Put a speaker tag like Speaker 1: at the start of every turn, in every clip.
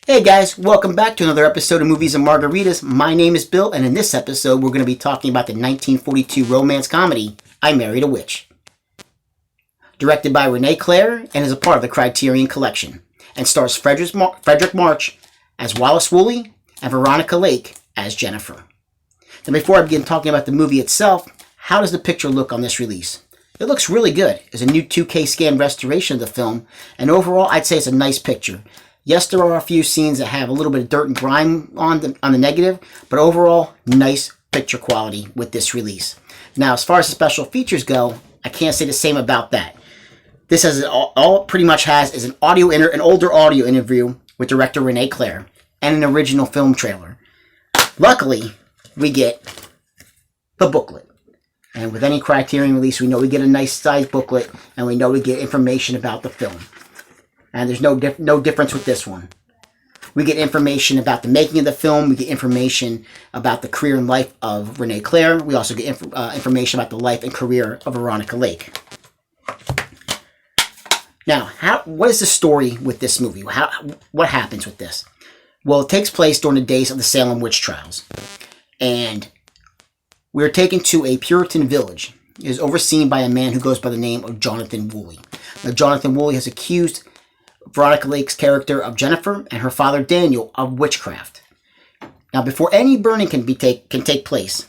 Speaker 1: Hey guys, welcome back to another episode of Movies and Margaritas. My name is Bill, and in this episode we're going to be talking about the 1942 romance comedy, I Married a Witch. Directed by Renee Clair and is a part of the Criterion collection, and stars Frederick March as Wallace Woolley and Veronica Lake as Jennifer. Now before I begin talking about the movie itself, how does the picture look on this release? It looks really good. It's a new 2K scan restoration of the film, and overall I'd say it's a nice picture. Yes, there are a few scenes that have a little bit of dirt and grime on the negative, but overall, nice picture quality with this release. Now, as far as the special features go, I can't say the same about that. This has all it pretty much has is an older audio interview with director Renee Clair and an original film trailer. Luckily, we get the booklet. And with any Criterion release, we know we get a nice sized booklet, and we know we get information about the film. And there's no difference with this one. We get information about the making of the film. We get information about the career and life of Renee Clair. We also get information about the life and career of Veronica Lake. Now, what is the story with this movie? What happens with this? Well, it takes place during the days of the Salem witch trials. And we're taken to a Puritan village. It is overseen by a man who goes by the name of Jonathan Woolley. Now, Jonathan Woolley has accused Veronica Lake's character of Jennifer and her father Daniel of witchcraft. Now, before any burning can take place,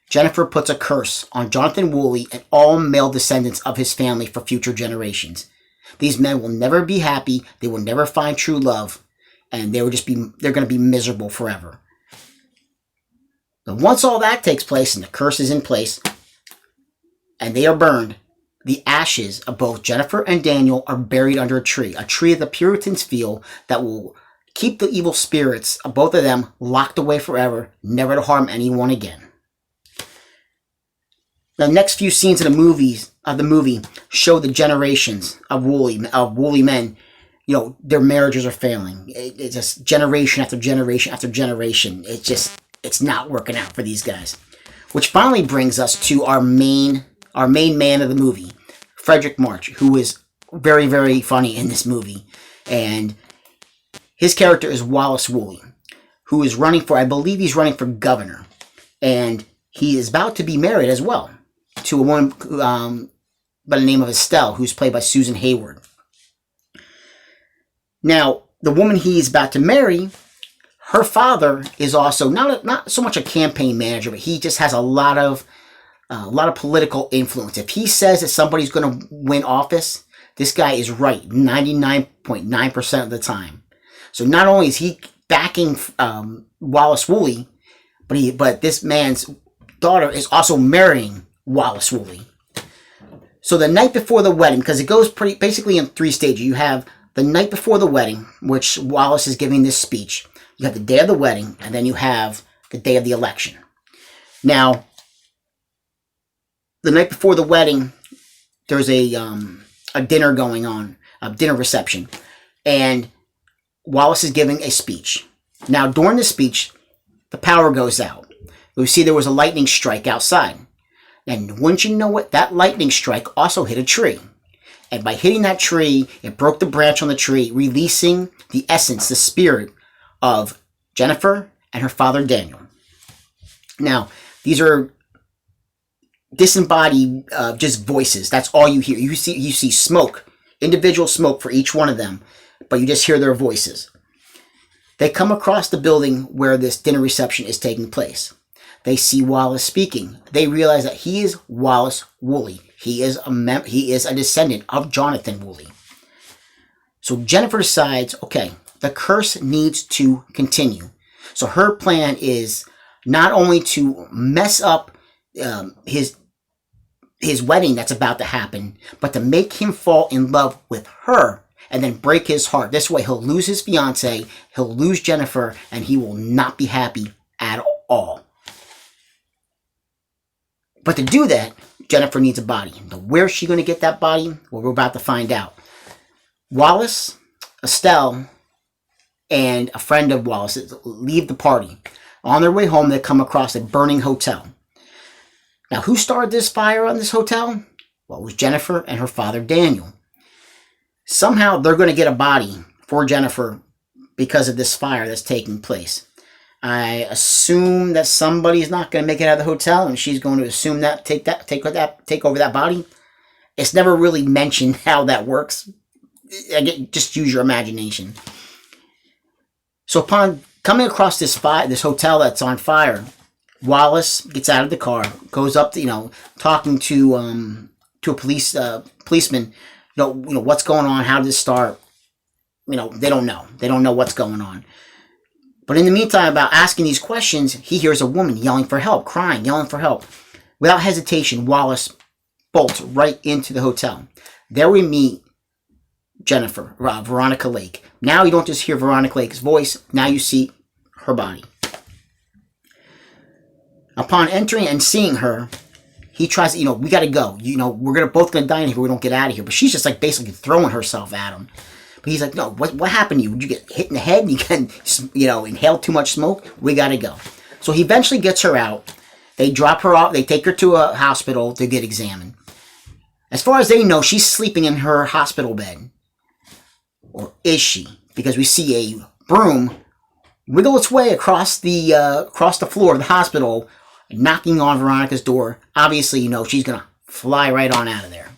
Speaker 1: Jennifer puts a curse on Jonathan Woolley and all male descendants of his family for future generations. These men will never be happy, they will never find true love, and they're going to be miserable forever. But once all that takes place and the curse is in place, and they are burned, the ashes of both Jennifer and Daniel are buried under a tree that the Puritans feel that will keep the evil spirits of both of them locked away forever, never to harm anyone again. The next few scenes of the movie show the generations of Woolley men. You know, their marriages are failing. It's just generation after generation after generation. It's not working out for these guys. Which finally brings us to our main man of the movie, Frederick March, who is very, very funny in this movie. And his character is Wallace Woolley, who is I believe he's running for governor. And he is about to be married as well to a woman by the name of Estelle, who's played by Susan Hayward. Now, the woman he's about to marry, her father is also not so much a campaign manager, but he just has a lot of political influence. If he says that somebody's going to win office, this guy is right 99.9% of the time. So not only is he backing Wallace Woolley, but this man's daughter is also marrying Wallace Woolley. So the night before the wedding, because it goes basically in 3 stages. You have the night before the wedding, which Wallace is giving this speech. You have the day of the wedding, and then you have the day of the election. Now, the night before the wedding, there's a dinner going on, a dinner reception, and Wallace is giving a speech. Now, during the speech, the power goes out. We see there was a lightning strike outside. And wouldn't you know it, that lightning strike also hit a tree. And by hitting that tree, it broke the branch on the tree, releasing the essence, the spirit of Jennifer and her father Daniel. Now, these are disembodied just voices. That's all you hear. You see smoke, individual smoke for each one of them, but you just hear their voices. They come across the building where this dinner reception is taking place. They see Wallace speaking. They realize that he is Wallace Woolley. He is a descendant of Jonathan Woolley. So Jennifer decides, okay, the curse needs to continue. So her plan is not only to mess up his wedding that's about to happen, but to make him fall in love with her and then break his heart. This way he'll lose his fiance, he'll lose Jennifer, and he will not be happy at all. But to do that, Jennifer needs a body. Now, where's she going to get that body? Well, we're about to find out. Wallace, Estelle, and a friend of Wallace's leave the party. On their way home, they come across a burning hotel. Now, who started this fire on this hotel? Well, it was Jennifer and her father, Daniel. Somehow, they're going to get a body for Jennifer because of this fire that's taking place. I assume that somebody's not going to make it out of the hotel, and she's going to assume that take over that body. It's never really mentioned how that works. Again, just use your imagination. So upon coming across this hotel that's on fire, Wallace gets out of the car, goes up to, talking to a policeman. What's going on? How did this start? They don't know. They don't know what's going on. But in the meantime, about asking these questions, he hears a woman yelling for help, crying, yelling for help. Without hesitation, Wallace bolts right into the hotel. There we meet Jennifer, Veronica Lake. Now you don't just hear Veronica Lake's voice, now you see her body. Upon entering and seeing her, he tries to, we gotta go. We're both gonna die in here if we don't get out of here. But she's just like basically throwing herself at him. But he's like, no, what happened to you? Did you get hit in the head and you can, inhale too much smoke? We gotta go. So he eventually gets her out. They drop her off. They take her to a hospital to get examined. As far as they know, she's sleeping in her hospital bed. Or is she? Because we see a broom wiggle its way across the floor of the hospital, knocking on Veronica's door. Obviously, she's going to fly right on out of there.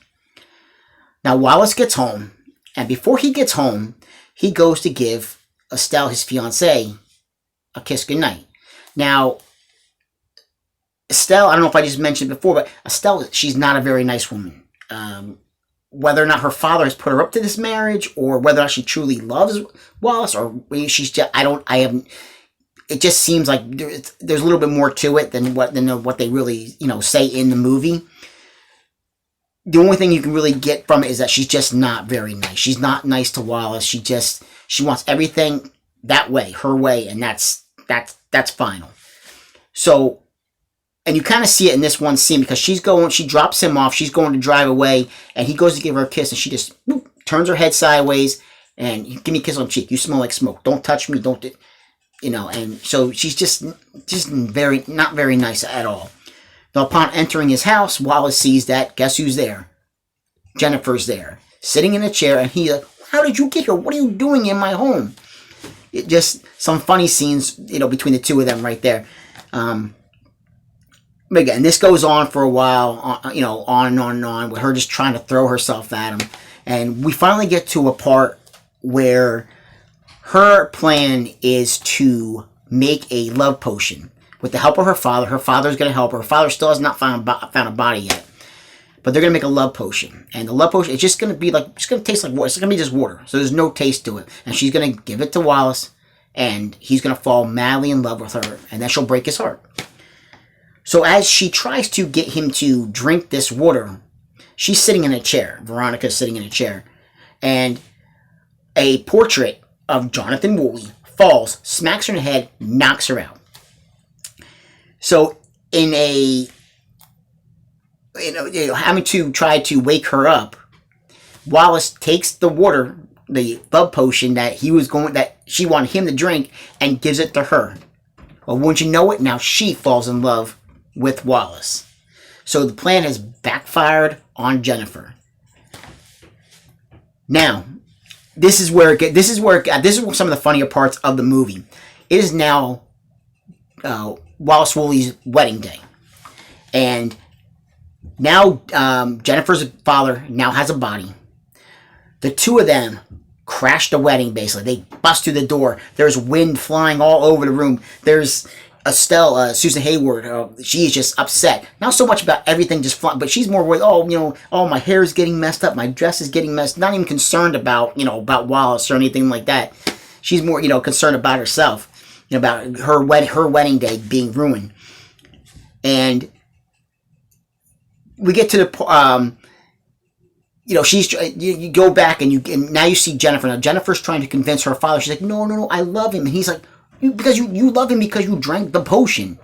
Speaker 1: Now, Wallace gets home, and before he gets home, he goes to give Estelle, his fiancée, a kiss goodnight. Now, Estelle, I don't know if I just mentioned before, but Estelle, she's not a very nice woman. Whether or not her father has put her up to this marriage, or whether or not she truly loves Wallace, or she's just, it just seems like there's a little bit more to it than what they really, say in the movie. The only thing you can really get from it is that she's just not very nice. She's not nice to Wallace. She wants everything that way, her way, and that's final. So, and you kind of see it in this one scene because she drops him off, she's going to drive away, and he goes to give her a kiss, and she just turns her head sideways, and give me a kiss on the cheek. You smell like smoke. Don't touch me. Don't, and so she's just not very nice at all. Now, upon entering his house, Wallace sees that, guess who's there? Jennifer's there, sitting in a chair, and he's like, how did you get here? What are you doing in my home? It just, some funny scenes, between the two of them right there. But again, this goes on for a while, on and on and on, with her just trying to throw herself at him. And we finally get to a part where her plan is to make a love potion with the help of her father. Her father's going to help her. Her father still has not found a body yet. But they're going to make a love potion. And the love potion, it's just going to be like, it's going to taste like water. It's going to be just water. So there's no taste to it. And she's going to give it to Wallace, and he's going to fall madly in love with her. And then she'll break his heart. So as she tries to get him to drink this water, she's sitting in a chair. Veronica's sitting in a chair. And a portrait of Jonathan Woolley falls, smacks her in the head, knocks her out. So in having to try to wake her up, Wallace takes the water, the love potion that she wanted him to drink, and gives it to her. Well, wouldn't you know it, now she falls in love with Wallace. So the plan has backfired on Jennifer. Now, this is some of the funnier parts of the movie. It is now Wallace Woolley's wedding day, and now Jennifer's father now has a body. The two of them crash the wedding. Basically, they bust through the door. There's wind flying all over the room. There's Estelle, Susan Hayward, she is just upset. Not so much about everything just flying, but she's more worried, my hair is getting messed up, my dress is getting messed, not even concerned about Wallace or anything like that. She's more, concerned about herself, about her wedding day being ruined. And we get to the, you go back and now you see Jennifer. Now Jennifer's trying to convince her father. She's like, no, I love him. And he's like, because you love him because you drank the potion.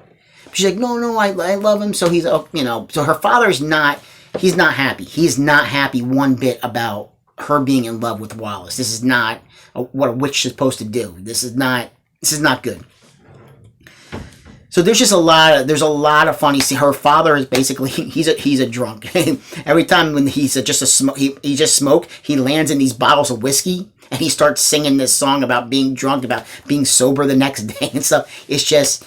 Speaker 1: She's like, no, I love him. So he's, so her father is not, he's not happy. He's not happy one bit about her being in love with Wallace. This is not what a witch is supposed to do. This is not good. So there's just a lot of funny. See, her father is basically, he's a drunk. Every time when he just smoke, he lands in these bottles of whiskey, and he starts singing this song about being drunk, about being sober the next day and stuff. It's just,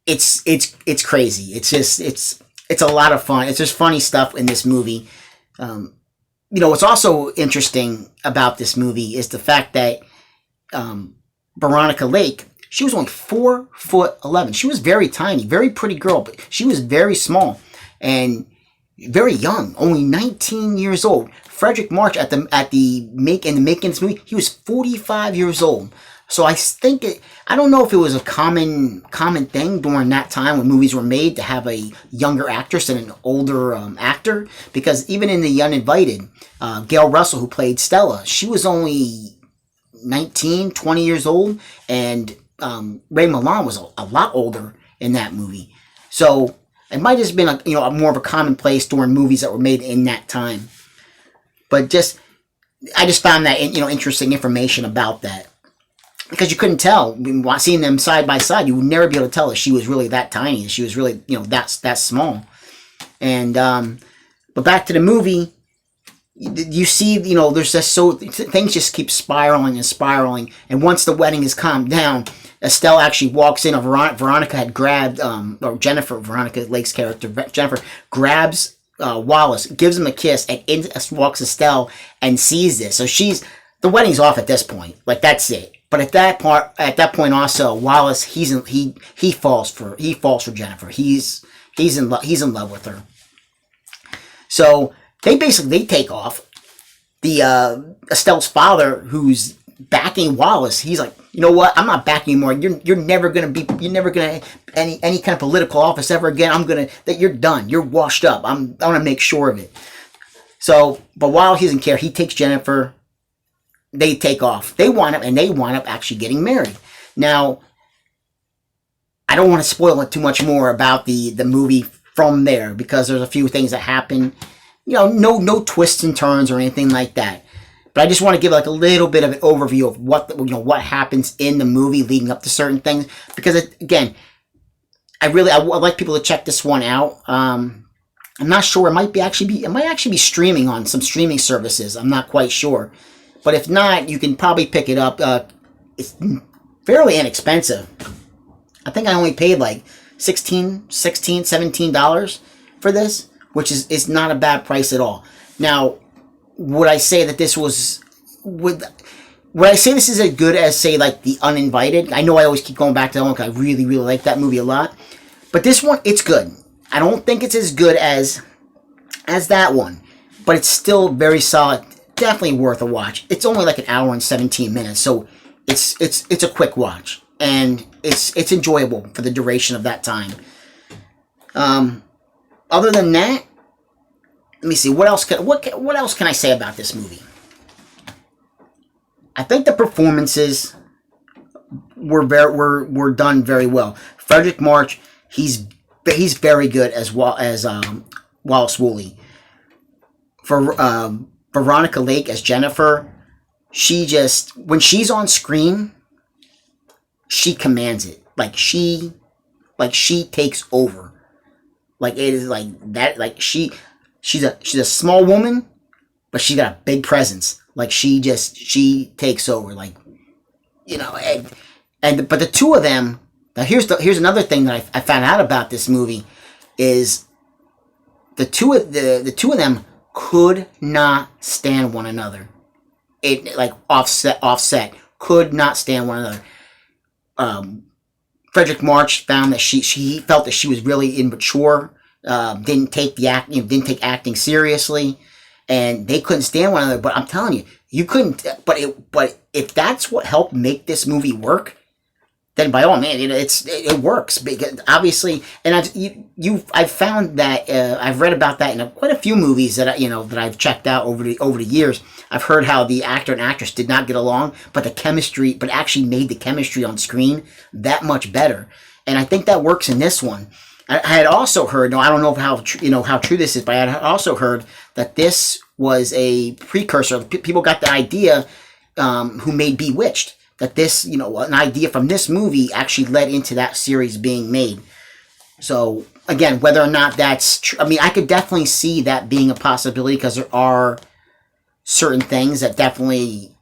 Speaker 1: it's crazy. It's a lot of fun. It's just funny stuff in this movie. What's also interesting about this movie is the fact that Veronica Lake, she was only 4'11". She was very tiny, very pretty girl, but she was very small and very young, only 19 years old. Frederick March in the making of this movie, he was 45 years old. So I don't know if it was a common thing during that time when movies were made to have a younger actress and an older actor, because even in The Uninvited, Gail Russell, who played Stella, she was only 19, 20 years old, and Ray Milland was a lot older in that movie. So it might have been a more of a commonplace during movies that were made in that time. But I just found that interesting information about that, because you couldn't tell. Seeing them side by side, you would never be able to tell if she was really that tiny, if she was really that small. And but back to the movie, you see there's things just keep spiraling and spiraling. And once the wedding is calmed down, Estelle actually walks in. Veronica had grabbed, or Jennifer, Veronica Lake's character, Jennifer, grabs Wallace, gives him a kiss, and in walks Estelle and sees this. So the wedding's off at this point. Like, that's it. But at that point also, Wallace, he falls for Jennifer. He's in love with her. So they take off. The Estelle's father, who's backing Wallace, he's like, you know what? I'm not backing you anymore. You're never gonna any kind of political office ever again. You're done. You're washed up. I want to make sure of it. So, but while he doesn't care, he takes Jennifer. They take off. They wind up actually getting married. Now, I don't want to spoil it too much more about the movie from there, because there's a few things that happen. No twists and turns or anything like that. But I just want to give a little bit of an overview of what happens in the movie leading up to certain things, because again, I would like people to check this one out. I'm not sure. It might actually be streaming on some streaming services. I'm not quite sure. But if not, you can probably pick it up. It's fairly inexpensive. I think I only paid like $17 for this, which is not a bad price at all. Now, would I say that this was... Would I say this is as good as, say, like The Uninvited? I know I always keep going back to that one because I really, really like that movie a lot. But this one, it's good. I don't think it's as good as that one. But it's still very solid. Definitely worth a watch. It's only like an hour and 17 minutes, so it's a quick watch, and it's enjoyable for the duration of that time. Other than that, let me see what else can I say about this movie. I think the performances were done very well. Frederick March, he's very good as Wallace Woolley. For Veronica Lake as Jennifer, when she's on screen, she commands it. She takes over. It is like that. She's a small woman, but she got a big presence. She takes over. But the two of them. Now here's another thing that I found out about this movie is the two of them could not stand one another. Offset could not stand one another. Frederick March found that she felt that she was really immature, didn't take acting seriously, and they couldn't stand one another. But I'm telling you, you couldn't. But if that's what helped make this movie work, then by all means, it works, because obviously, and I've found that I've read about that in quite a few movies that I've checked out over the years. I've heard how the actor and actress did not get along, but actually made the chemistry on screen that much better, and I think that works in this one. I had also heard, I don't know how true this is, but I had also heard that this was a precursor. People got the idea who made Bewitched. That this, an idea from this movie actually led into that series being made. So, again, whether or not that's true, I could definitely see that being a possibility, because there are certain things that definitely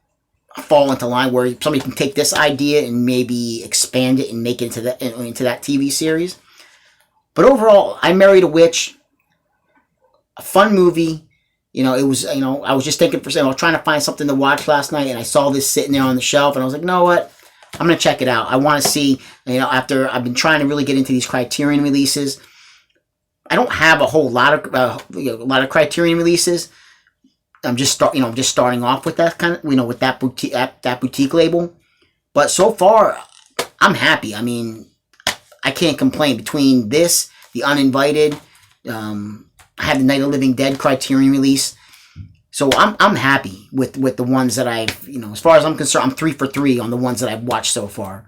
Speaker 1: fall into line where somebody can take this idea and maybe expand it and make it into that TV series. But overall, I Married a Witch, a fun movie. It was, I was just thinking I was trying to find something to watch last night, and I saw this sitting there on the shelf, and I was like, you know what? I'm going to check it out. I want to see, after I've been trying to really get into these Criterion releases. I don't have a whole lot of Criterion releases. I'm just starting off with that kind of, with that boutique label. But so far, I'm happy. I mean, I can't complain. Between this, The Uninvited, I had the Night of the Living Dead Criterion release. So I'm happy with the ones that I've, as far as I'm concerned, I'm 3 for 3 on the ones that I've watched so far.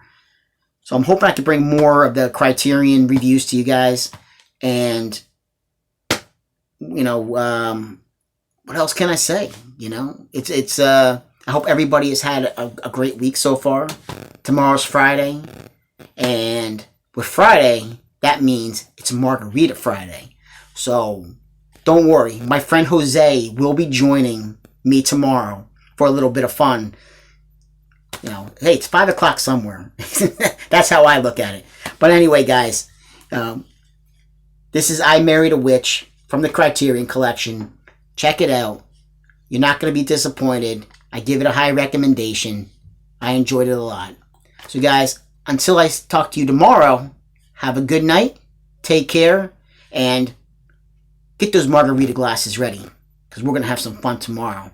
Speaker 1: So I'm hoping I can bring more of the Criterion reviews to you guys. And, what else can I say? I hope everybody has had a great week so far. Tomorrow's Friday. And with Friday, that means it's Margarita Friday. So don't worry. My friend Jose will be joining me tomorrow for a little bit of fun. Hey, it's 5 o'clock somewhere. That's how I look at it. But anyway, guys, this is I Married a Witch from the Criterion Collection. Check it out. You're not going to be disappointed. I give it a high recommendation. I enjoyed it a lot. So guys, until I talk to you tomorrow, have a good night. Take care. And get those margarita glasses ready, because we're going to have some fun tomorrow.